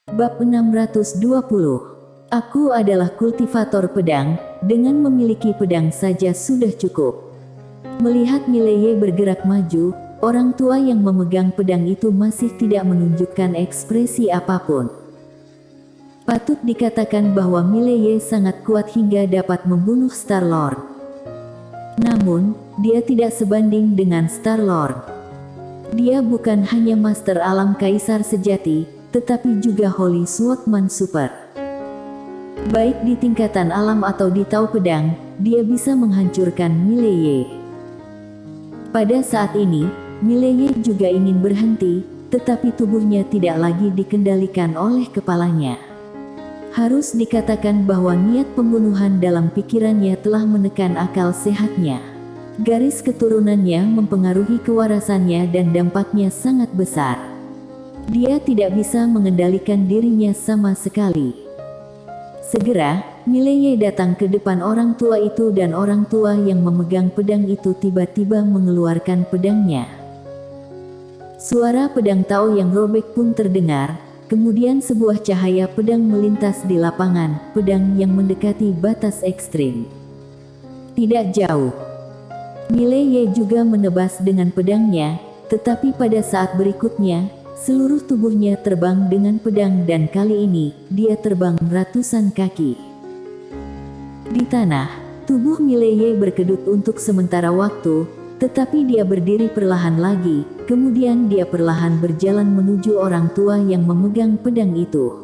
Bab 620. Aku adalah kultivator pedang, dengan memiliki pedang saja sudah cukup. Melihat Mileye bergerak maju, orang tua yang memegang pedang itu masih tidak menunjukkan ekspresi apapun. Patut dikatakan bahwa Mileye sangat kuat hingga dapat membunuh Star-Lord. Namun, dia tidak sebanding dengan Star-Lord. Dia bukan hanya master alam kaisar sejati, tetapi juga Holy Swordsman Super. Baik di tingkatan alam atau di tau pedang, dia bisa menghancurkan Mileye. Pada saat ini, Mileye juga ingin berhenti, tetapi tubuhnya tidak lagi dikendalikan oleh kepalanya. Harus dikatakan bahwa niat pembunuhan dalam pikirannya telah menekan akal sehatnya. Garis keturunannya mempengaruhi kewarasannya dan dampaknya sangat besar. Dia tidak bisa mengendalikan dirinya sama sekali. Segera, Mileye datang ke depan orang tua itu dan orang tua yang memegang pedang itu tiba-tiba mengeluarkan pedangnya. Suara pedang Tao yang robek pun terdengar, kemudian sebuah cahaya pedang melintas di lapangan, pedang yang mendekati batas ekstrim. Tidak jauh. Mileye juga menebas dengan pedangnya, tetapi pada saat berikutnya, seluruh tubuhnya terbang dengan pedang dan kali ini, dia terbang ratusan kaki. Di tanah, tubuh Mileye berkedut untuk sementara waktu, tetapi dia berdiri perlahan lagi, kemudian dia perlahan berjalan menuju orang tua yang memegang pedang itu.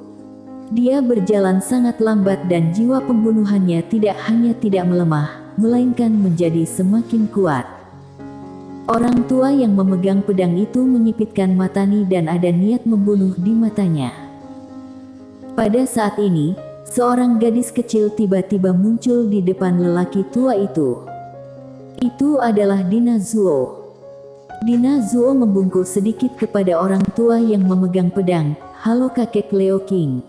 Dia berjalan sangat lambat dan jiwa pembunuhannya tidak hanya tidak melemah, melainkan menjadi semakin kuat. Orang tua yang memegang pedang itu menyipitkan matanya dan ada niat membunuh di matanya. Pada saat ini, seorang gadis kecil tiba-tiba muncul di depan lelaki tua itu. Itu adalah Dina Zuo. Dina Zuo membungkuk sedikit kepada orang tua yang memegang pedang. "Halo kakek Leo King."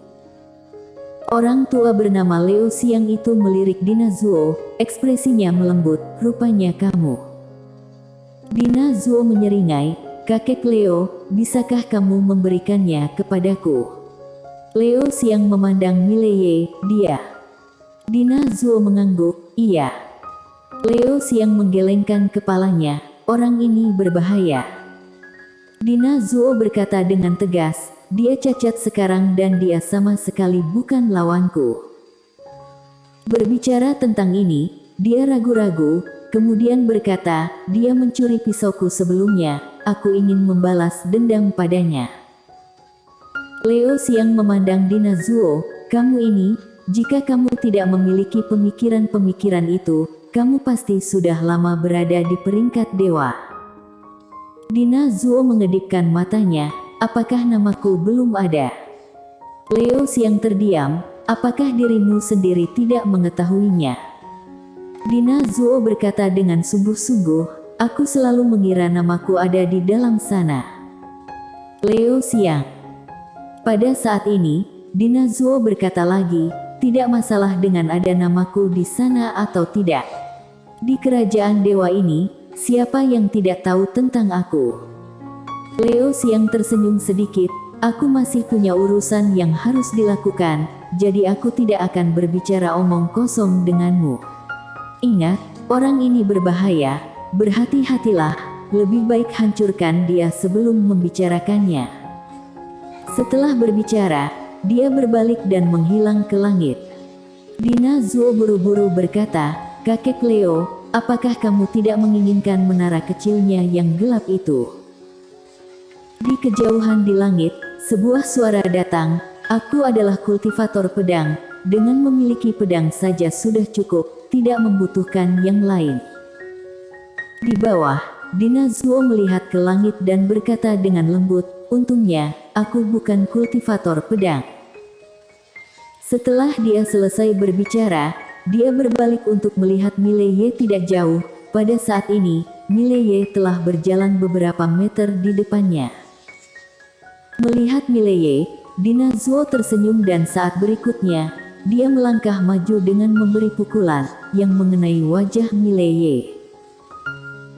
Orang tua bernama Leo Siang itu melirik Dina Zuo, ekspresinya melembut, "Rupanya kamu." Dina Zuo menyeringai, "Kakek Leo, bisakah kamu memberikannya kepadaku?" Leo Siang memandang Mileye, dia. Dina Zuo mengangguk, "Iya." Leo Siang menggelengkan kepalanya, "Orang ini berbahaya." Dina Zuo berkata dengan tegas, "Dia cacat sekarang dan dia sama sekali bukan lawanku." Berbicara tentang ini, dia ragu-ragu, kemudian berkata, "Dia mencuri pisauku sebelumnya, aku ingin membalas dendam padanya." Leo Siang memandang Dina Zuo, "Kamu ini, jika kamu tidak memiliki pemikiran-pemikiran itu, kamu pasti sudah lama berada di peringkat dewa." Dina Zuo mengedipkan matanya, "Apakah namaku belum ada?" Leo Siang terdiam, "Apakah dirimu sendiri tidak mengetahuinya?" Dina Zuo berkata dengan sungguh-sungguh, "Aku selalu mengira namaku ada di dalam sana." Leo Siang. Pada saat ini, Dina Zuo berkata lagi, "Tidak masalah dengan ada namaku di sana atau tidak. Di kerajaan dewa ini, siapa yang tidak tahu tentang aku?" Leo Siang tersenyum sedikit, "Aku masih punya urusan yang harus dilakukan, jadi aku tidak akan berbicara omong kosong denganmu. Ingat, orang ini berbahaya, berhati-hatilah, lebih baik hancurkan dia sebelum membicarakannya." Setelah berbicara, dia berbalik dan menghilang ke langit. Dina Zuo buru-buru berkata, "Kakek Leo, apakah kamu tidak menginginkan menara kecilnya yang gelap itu?" Di kejauhan di langit, sebuah suara datang, "Aku adalah kultivator pedang, dengan memiliki pedang saja sudah cukup, tidak membutuhkan yang lain." Di bawah, Dina Zuo melihat ke langit dan berkata dengan lembut, "Untungnya, aku bukan kultivator pedang." Setelah dia selesai berbicara, dia berbalik untuk melihat Mileye tidak jauh. Pada saat ini, Mileye telah berjalan beberapa meter di depannya. Melihat Mileye, Dina Zuo tersenyum dan saat berikutnya, dia melangkah maju dengan memberi pukulan, yang mengenai wajah Mileye.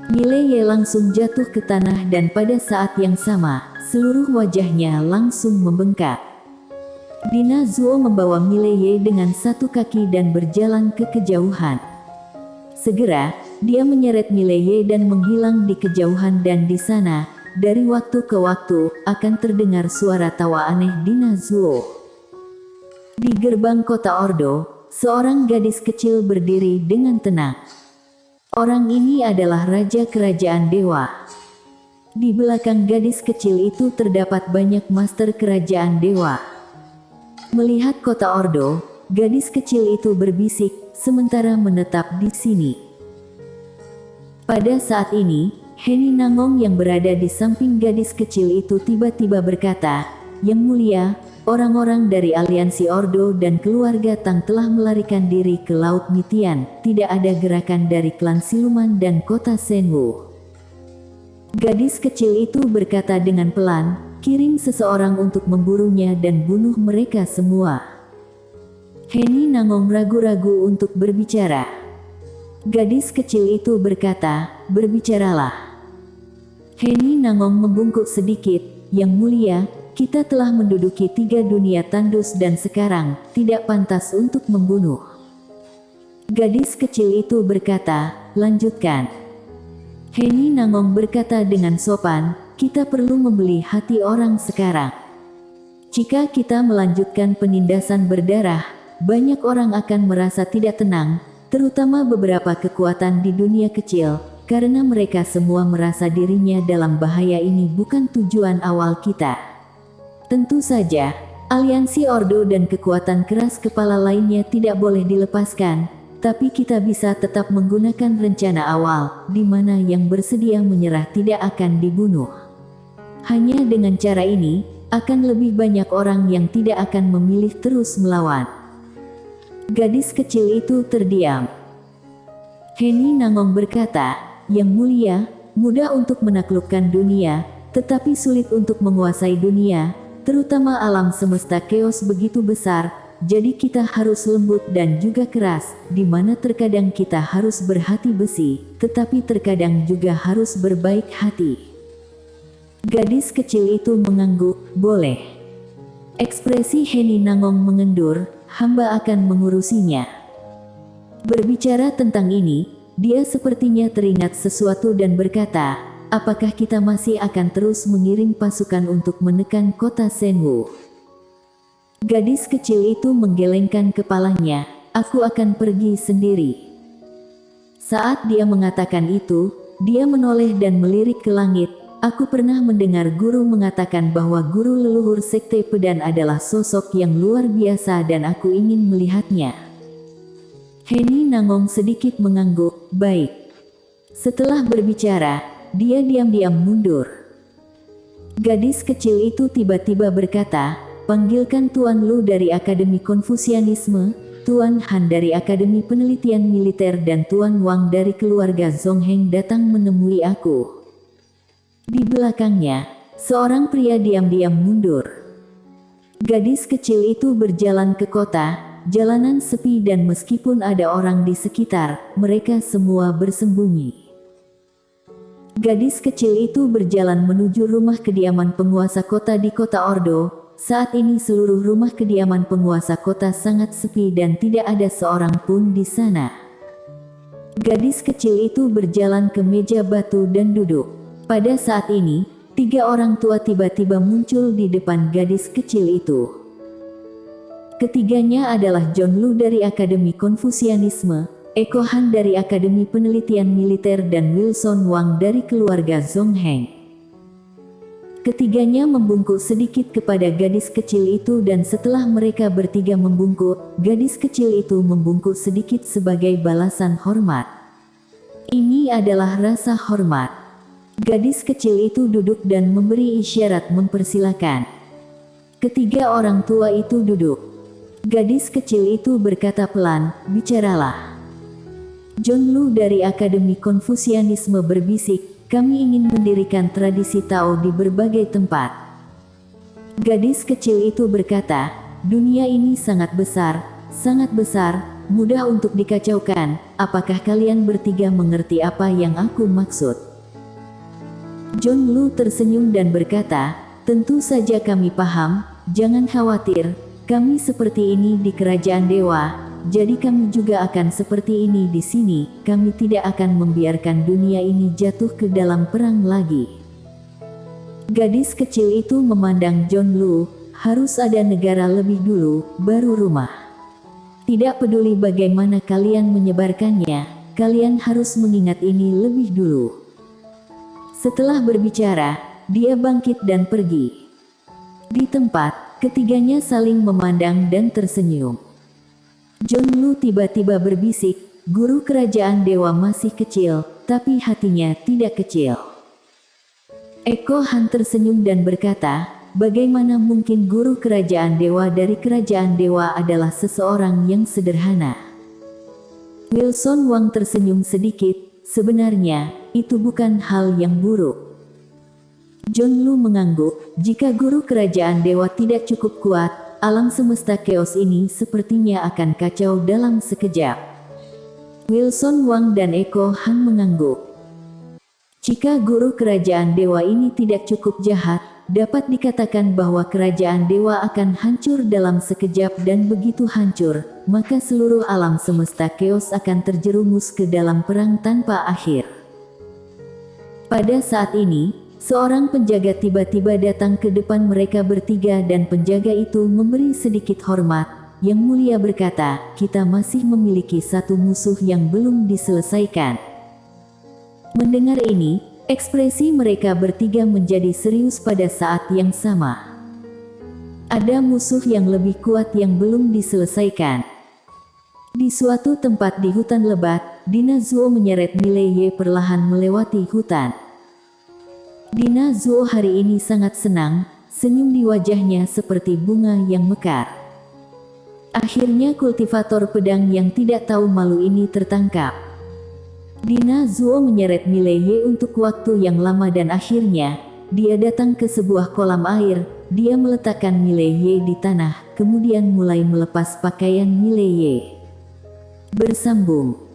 Mileye langsung jatuh ke tanah dan pada saat yang sama, seluruh wajahnya langsung membengkak. Dina Zuo membawa Mileye dengan satu kaki dan berjalan ke kejauhan. Segera, dia menyeret Mileye dan menghilang di kejauhan dan di sana, dari waktu ke waktu, akan terdengar suara tawa aneh Dina Zuo. Di gerbang kota Ordo, seorang gadis kecil berdiri dengan tenang. Orang ini adalah Raja Kerajaan Dewa. Di belakang gadis kecil itu terdapat banyak master Kerajaan Dewa. Melihat kota Ordo, gadis kecil itu berbisik, sementara menetap di sini. Pada saat ini, Heni Nangong yang berada di samping gadis kecil itu tiba-tiba berkata, "Yang mulia, orang-orang dari aliansi Ordo dan keluarga Tang telah melarikan diri ke Laut Mitian. Tidak ada gerakan dari klan Siluman dan kota Senwu." Gadis kecil itu berkata dengan pelan, "Kirim seseorang untuk memburunya dan bunuh mereka semua." Heni Nangong ragu-ragu untuk berbicara. Gadis kecil itu berkata, "Berbicaralah." Heni Nangong membungkuk sedikit, "Yang mulia, kita telah menduduki 3 dunia tandus dan sekarang tidak pantas untuk membunuh." Gadis kecil itu berkata, "Lanjutkan." Heni Nangong berkata dengan sopan, "Kita perlu membeli hati orang sekarang. Jika kita melanjutkan penindasan berdarah, banyak orang akan merasa tidak tenang, terutama beberapa kekuatan di dunia kecil, karena mereka semua merasa dirinya dalam bahaya. Ini bukan tujuan awal kita. Tentu saja, aliansi Ordo dan kekuatan keras kepala lainnya tidak boleh dilepaskan, tapi kita bisa tetap menggunakan rencana awal, di mana yang bersedia menyerah tidak akan dibunuh. Hanya dengan cara ini, akan lebih banyak orang yang tidak akan memilih terus melawan." Gadis kecil itu terdiam. Heni Nangong berkata, "Yang mulia, mudah untuk menaklukkan dunia, tetapi sulit untuk menguasai dunia, terutama alam semesta keos begitu besar. Jadi kita harus lembut dan juga keras, di mana terkadang kita harus berhati besi, tetapi terkadang juga harus berbaik hati." Gadis kecil itu mengangguk, "Boleh." Ekspresi Heni Nangong mengendur, "Hamba akan mengurusinya." Berbicara tentang ini, dia sepertinya teringat sesuatu dan berkata, "Apakah kita masih akan terus mengirim pasukan untuk menekan kota Senwu?" Gadis kecil itu menggelengkan kepalanya, "Aku akan pergi sendiri." Saat dia mengatakan itu, dia menoleh dan melirik ke langit. "Aku pernah mendengar guru mengatakan bahwa guru leluhur Sekte Pedang adalah sosok yang luar biasa dan aku ingin melihatnya." Heni Nangong sedikit mengangguk, "Baik." Setelah berbicara, dia diam-diam mundur. Gadis kecil itu tiba-tiba berkata, "Panggilkan Tuan Lu dari Akademi Konfusianisme, Tuan Han dari Akademi Penelitian Militer dan Tuan Wang dari keluarga Zongheng datang menemui aku." Di belakangnya, seorang pria diam-diam mundur. Gadis kecil itu berjalan ke kota, jalanan sepi dan meskipun ada orang di sekitar, mereka semua bersembunyi. Gadis kecil itu berjalan menuju rumah kediaman penguasa kota di kota Ordo. Saat ini seluruh rumah kediaman penguasa kota sangat sepi dan tidak ada seorang pun di sana. Gadis kecil itu berjalan ke meja batu dan duduk. Pada saat ini, 3 orang tua tiba-tiba muncul di depan gadis kecil itu. Ketiganya adalah John Lu dari Akademi Konfusianisme, Eko Han dari Akademi Penelitian Militer dan Wilson Wang dari keluarga Zongheng. Ketiganya membungkuk sedikit kepada gadis kecil itu dan setelah mereka bertiga membungkuk, gadis kecil itu membungkuk sedikit sebagai balasan hormat. Ini adalah rasa hormat. Gadis kecil itu duduk dan memberi isyarat mempersilakan. Ketiga orang tua itu duduk. Gadis kecil itu berkata pelan, "Bicaralah." John Lu dari Akademi Konfusianisme berbisik, "Kami ingin mendirikan tradisi Tao di berbagai tempat." Gadis kecil itu berkata, "Dunia ini sangat besar, mudah untuk dikacaukan. Apakah kalian bertiga mengerti apa yang aku maksud?" John Lu tersenyum dan berkata, "Tentu saja kami paham, jangan khawatir, Kami seperti ini di kerajaan dewa, jadi kami juga akan seperti ini di sini. Kami tidak akan membiarkan dunia ini jatuh ke dalam perang lagi. Gadis kecil itu memandang John Lu, harus ada negara lebih dulu, baru rumah. Tidak peduli bagaimana kalian menyebarkannya, kalian harus mengingat ini lebih dulu. Setelah berbicara, dia bangkit dan pergi. Di tempat, ketiganya saling memandang dan tersenyum. John Lu tiba-tiba berbisik, guru kerajaan dewa masih kecil, tapi hatinya tidak kecil. Eko Han tersenyum dan berkata, bagaimana mungkin guru kerajaan dewa dari kerajaan dewa adalah seseorang yang sederhana? Wilson Wang tersenyum sedikit, sebenarnya, itu bukan hal yang buruk. John Lu mengangguk, jika guru kerajaan dewa tidak cukup kuat, alam semesta keos ini sepertinya akan kacau dalam sekejap. Wilson Wang dan Eko Han mengangguk. Jika guru kerajaan dewa ini tidak cukup jahat, dapat dikatakan bahwa kerajaan dewa akan hancur dalam sekejap dan begitu hancur, maka seluruh alam semesta keos akan terjerumus ke dalam perang tanpa akhir. Pada saat ini, seorang penjaga tiba-tiba datang ke depan mereka bertiga dan penjaga itu memberi sedikit hormat. Yang Mulia berkata, kita masih memiliki satu musuh yang belum diselesaikan. Mendengar ini, ekspresi mereka bertiga menjadi serius pada saat yang sama. Ada musuh yang lebih kuat yang belum diselesaikan. Di suatu tempat di hutan lebat, Dina Zuo menyeret Mileye perlahan melewati hutan. Dina Zuo hari ini sangat senang, senyum di wajahnya seperti bunga yang mekar. Akhirnya kultivator pedang yang tidak tahu malu ini tertangkap. Dina Zuo menyeret Mileye untuk waktu yang lama dan akhirnya, dia datang ke sebuah kolam air, dia meletakkan Mileye di tanah, kemudian mulai melepas pakaian Mileye. Bersambung.